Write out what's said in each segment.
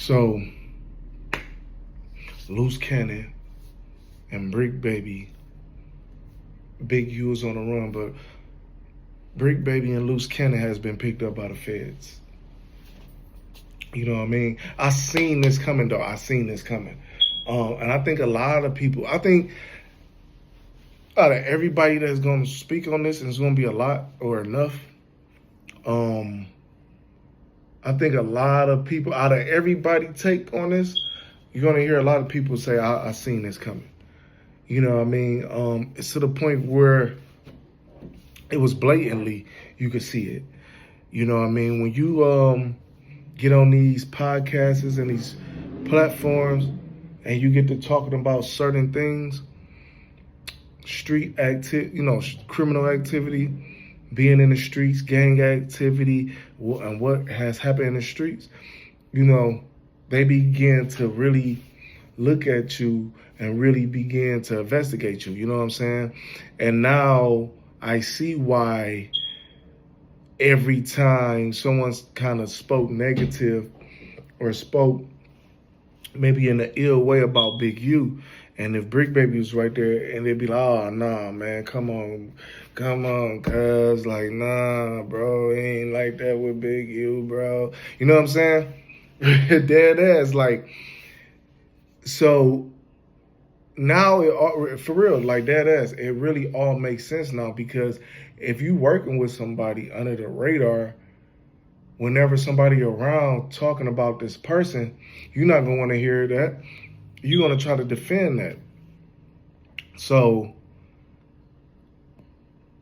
So, Luce Cannon and Bricc Baby, Big U is on the run, but Bricc Baby and Luce Cannon has been picked up by the feds. You know what I mean? I seen this coming, though. I seen this coming. And I think a lot of people, out of everybody that's going to speak on this, and it's going to be a lot or enough, I think a lot of people, out of everybody take on this, you're going to hear a lot of people say, I seen this coming. You know what I mean? It's to the point where it was blatantly, you could see it. You know what I mean? When you get on these podcasts and these platforms and you get to talking about certain things, street activity, criminal activity, being in the streets, gang activity, and what has happened in the streets, they begin to really look at you and really begin to investigate you. You know what I'm saying? And now I see why every time someone's kind of spoke negative or spoke maybe in an ill way about Big U, and if Bricc Baby was right there, and they'd be like, oh, nah, man, come on, cuz, like, nah, bro, it ain't like that with Big U, bro. You know what I'm saying? Dead ass, like, so now, for real, like dead ass, it really all makes sense now, because if you working with somebody under the radar, whenever somebody around talking about this person, you're not going to want to hear that. You're going to try to defend that. So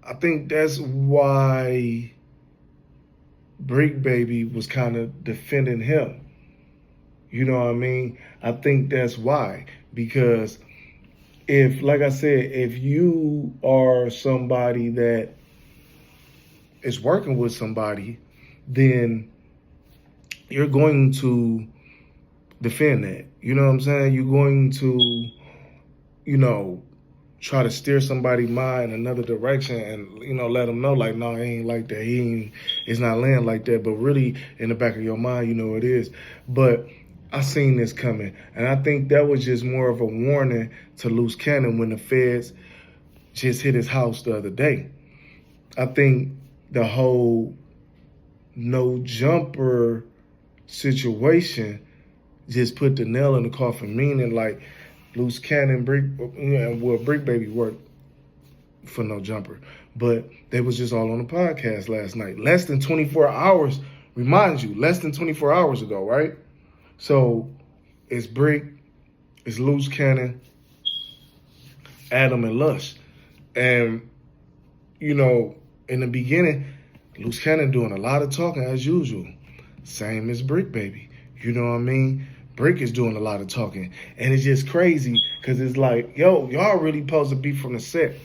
I think that's why Bricc Baby was kind of defending him. You know what I mean? I think that's why. Because if, like I said, if you are somebody that is working with somebody, then you're going to defend that. You know what I'm saying? You're going to, try to steer somebody's mind another direction and, let them know, like, no, it ain't like that. It's not laying like that. But really, in the back of your mind, it is. But I seen this coming. And I think that was just more of a warning to Luce Cannon when the feds just hit his house the other day. I think the whole no jumper situation just put the nail in the coffin, meaning like Luce Cannon, Bricc Baby worked for no jumper, but they was just all on the podcast last night. Less than 24 hours, remind you, less than 24 hours ago, right? So it's Bricc, it's Luce Cannon, Adam, and Lush. And, in the beginning, Luce Cannon doing a lot of talking as usual. Same as Bricc Baby. You know what I mean? Bricc is doing a lot of talking. And it's just crazy because it's like, yo, y'all really supposed to be from the set.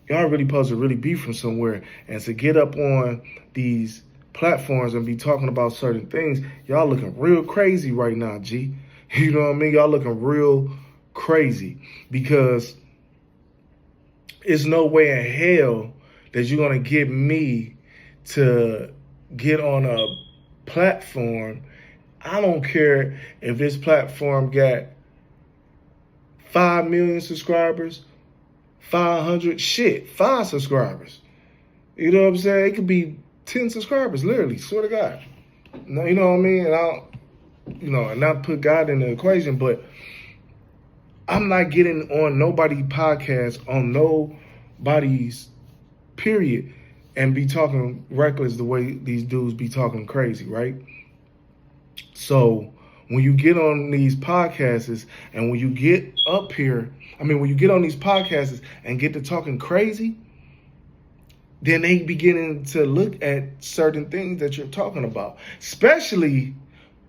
Y'all really supposed to really be from somewhere. And to get up on these platforms and be talking about certain things, y'all looking real crazy right now, G. You know what I mean? Y'all looking real crazy because it's no way in hell that you're going to get me to get on a platform. I don't care if this platform got 5 million subscribers, 500, 5 subscribers. You know what I'm saying? It could be 10 subscribers, literally, swear to God. No, you know what I mean? And I don't, and not put God in the equation, but I'm not getting on nobody's podcast, on nobody's period, and be talking reckless the way these dudes be talking crazy, right? So when you get on these podcasts and when you get up here, when you get on these podcasts and get to talking crazy, then they beginning to look at certain things that you're talking about, especially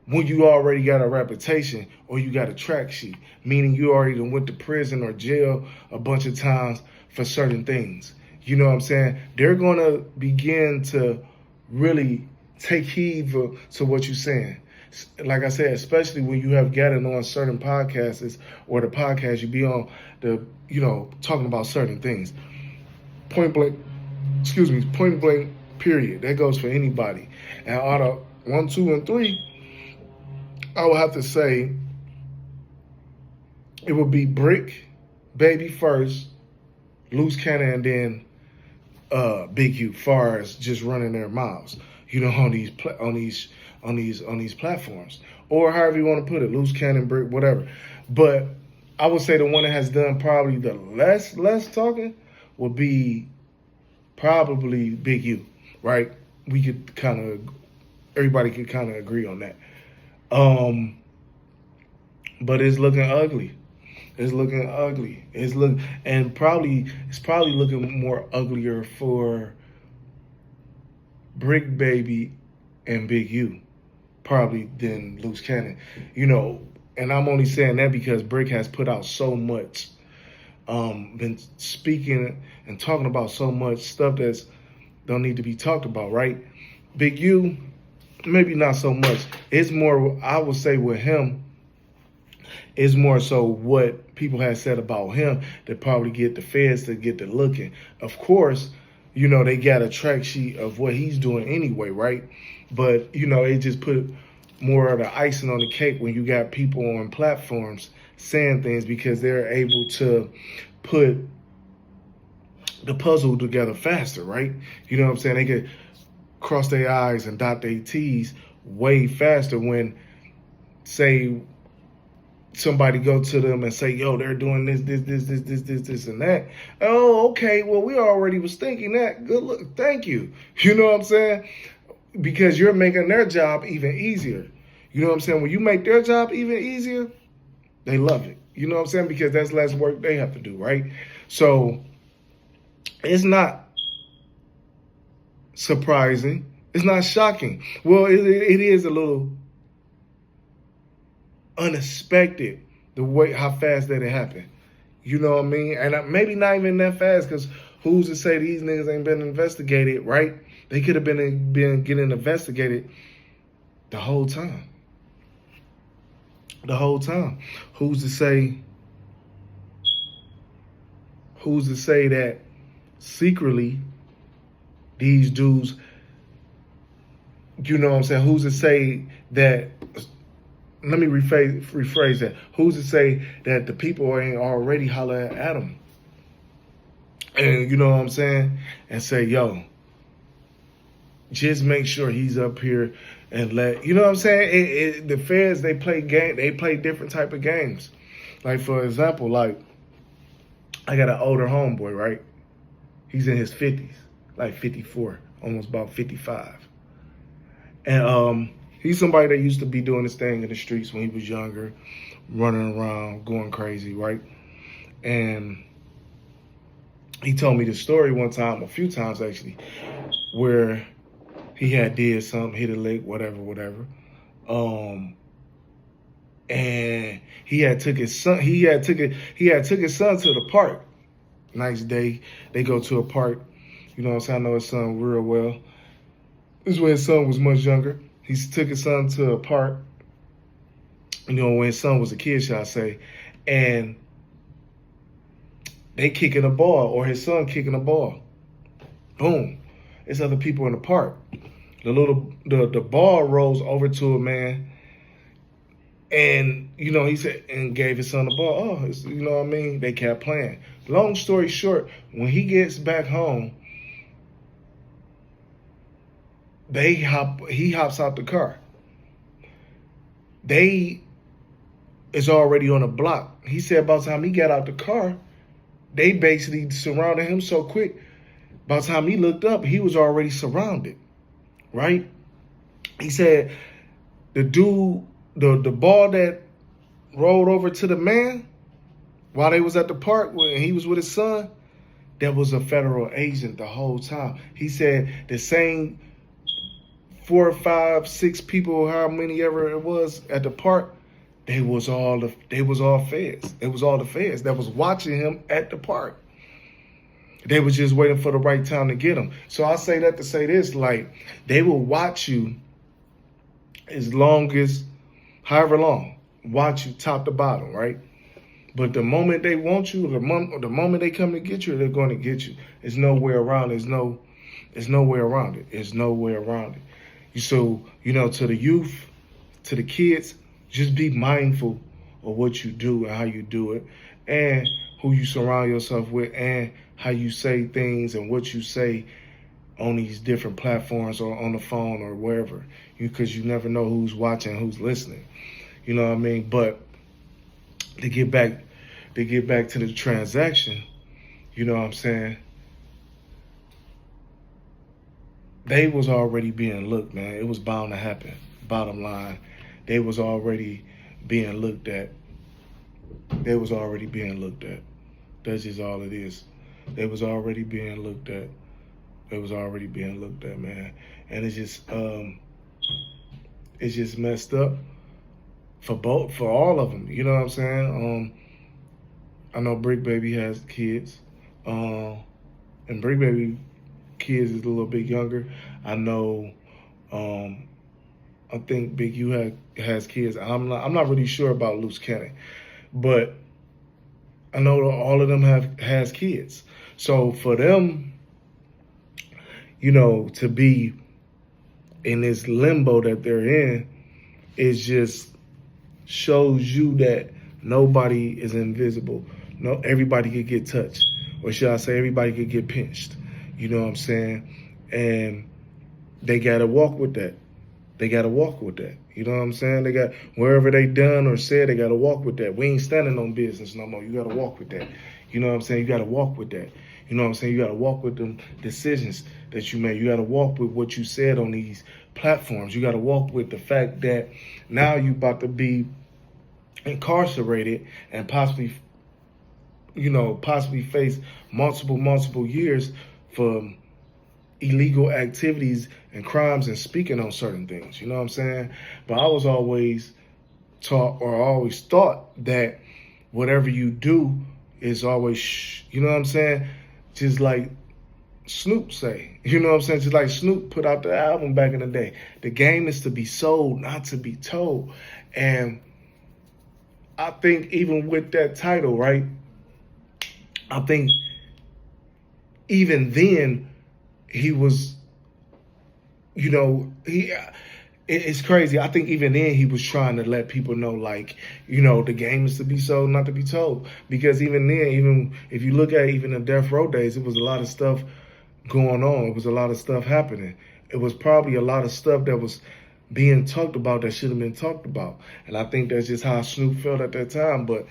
when you already got a reputation or you got a track sheet, meaning you already done went to prison or jail a bunch of times for certain things. You know what I'm saying? They're going to begin to really take heed to what you're saying. Like I said, especially when you have gotten on certain podcasts or the podcast you be on, talking about certain things. Point blank, period. That goes for anybody. And out of 1, 2, and 3, I would have to say it would be Bricc, Baby first, Luce Cannon, and then Big U, far as just running their mouths, on these platforms, or however you want to put it, Luce Cannon, Bricc, whatever. But I would say the one that has done probably the less talking would be probably Big U, right? We could everybody could kind of agree on that. But it's looking ugly. It's looking ugly. It's probably looking more uglier for Bricc Baby and Big U, probably, than Luce Cannon. And I'm only saying that because Bricc has put out so much, been speaking and talking about so much stuff that's don't need to be talked about, right? Big U, maybe not so much. It's more, I would say with him, it's more so what people have said about him that probably get the feds to get to looking. Of course, they got a track sheet of what he's doing anyway, right? But, it just put more of the icing on the cake when you got people on platforms saying things, because they're able to put the puzzle together faster, right? You know what I'm saying? They could cross their I's and dot their T's way faster when, say, somebody go to them and say, yo, they're doing this, and that. Oh, okay, well, we already was thinking that. Good look, thank you. You know what I'm saying? Because you're making their job even easier. You know what I'm saying? When you make their job even easier, they love it. You know what I'm saying? Because that's less work they have to do, right? So it's not surprising. It's not shocking. Well, it is a little unexpected the way how fast that it happened. You know what I mean? And maybe not even that fast, because who's to say these niggas ain't been investigated, right? They could have been getting investigated the whole time. The whole time. Who's to say that secretly these dudes, you know what I'm saying? Who's to say that, let me rephrase that. Who's to say that the people ain't already hollering at them? And you know what I'm saying? And say, yo, just make sure he's up here and you know what I'm saying? The feds, they play different type of games. Like, for example, like, I got an older homeboy, right? He's in his 50s, like 54, almost about 55. And he's somebody that used to be doing his thing in the streets when he was younger, running around, going crazy, right? And he told me the story one time, a few times actually, where he had did something, hit a lick, whatever. And he had took his son to the park. Nice day. They go to a park. You know what I'm saying? I know his son real well. This is when his son was much younger. He took his son to a park, when his son was a kid, shall I say, and they kicking a ball, or his son kicking a ball. Boom. It's other people in the park. The ball rolls over to a man, and, he said, and gave his son the ball. Oh, you know what I mean? They kept playing. Long story short, when he gets back home, he hops out the car. They is already on a block. He said by the time he got out the car, they basically surrounded him so quick. By the time he looked up, he was already surrounded, right? He said the dude, the ball that rolled over to the man while they was at the park when he was with his son, that was a federal agent the whole time. He said the same 4, 5, 6 people, how many ever it was at the park, they was all feds. It was all the feds that was watching him at the park. They was just waiting for the right time to get him. So I say that to say this, like, they will watch you however long, watch you top to bottom, right? But the moment they want you, the moment they come to get you, they're going to get you. There's no way around it. There's no way around it. So, to the youth, to the kids, just be mindful of what you do and how you do it, and who you surround yourself with, and how you say things and what you say on these different platforms or on the phone or wherever, because you never know who's watching, who's listening. You know what I mean? But to get back to the transaction, you know what I'm saying? They was already being looked, man. It was bound to happen. Bottom line, they was already being looked at. They was already being looked at. That's just all it is. They was already being looked at. They was already being looked at, man. And it's just messed up for all of them. You know what I'm saying? I know Bricc Baby has kids, and Bricc Baby kids is a little bit younger. I know. I think Big U has kids. I'm not really sure about Luce Cannon, but I know all of them has kids. So for them, you know, to be in this limbo that they're in, it just shows you that nobody is invisible. No, everybody could get touched, or should I say, everybody could get pinched. You know what I'm saying? And they gotta walk with that. They gotta walk with that. You know what I'm saying? They got, wherever they done or said, they gotta walk with that. We ain't standing on business no more. You gotta walk with that. You know what I'm saying? You gotta walk with that. You know what I'm saying? You gotta walk with them decisions that you made. You gotta walk with what you said on these platforms. You gotta walk with the fact that now you about to be incarcerated and possibly face multiple years for illegal activities and crimes and speaking on certain things. You know what I'm saying? But I was always taught, or always thought, that whatever you do is always, you know what I'm saying? Just like Snoop say, you know what I'm saying? Just like Snoop put out the album back in the day. The game is to be sold, not to be told. And I think even with that title, right? I think even then he was, you know, it's crazy. I think even then he was trying to let people know, like, you know, the game is to be sold, not to be told. Because even then, even if you look at even the Death Row days, it was a lot of stuff going on. It was a lot of stuff happening. It was probably a lot of stuff that was being talked about that should have been talked about. And I think that's just how Snoop felt at that time. But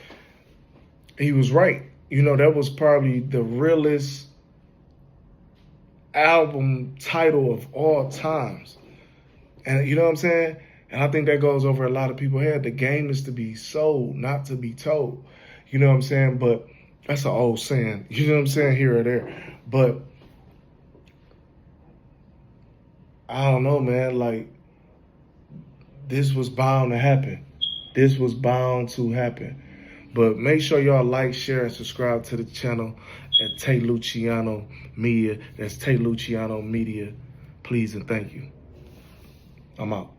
he was right. You know, that was probably the realest album title of all times. And you know what I'm saying? And I think that goes over a lot of people's head. The game is to be sold, not to be told. You know what I'm saying? But that's an old saying. You know what I'm saying? Here or there. But I don't know, man. Like, this was bound to happen. This was bound to happen. But make sure y'all like, share, and subscribe to the channel at Tay Luciano Media. That's Tay Luciano Media. Please and thank you. I'm out.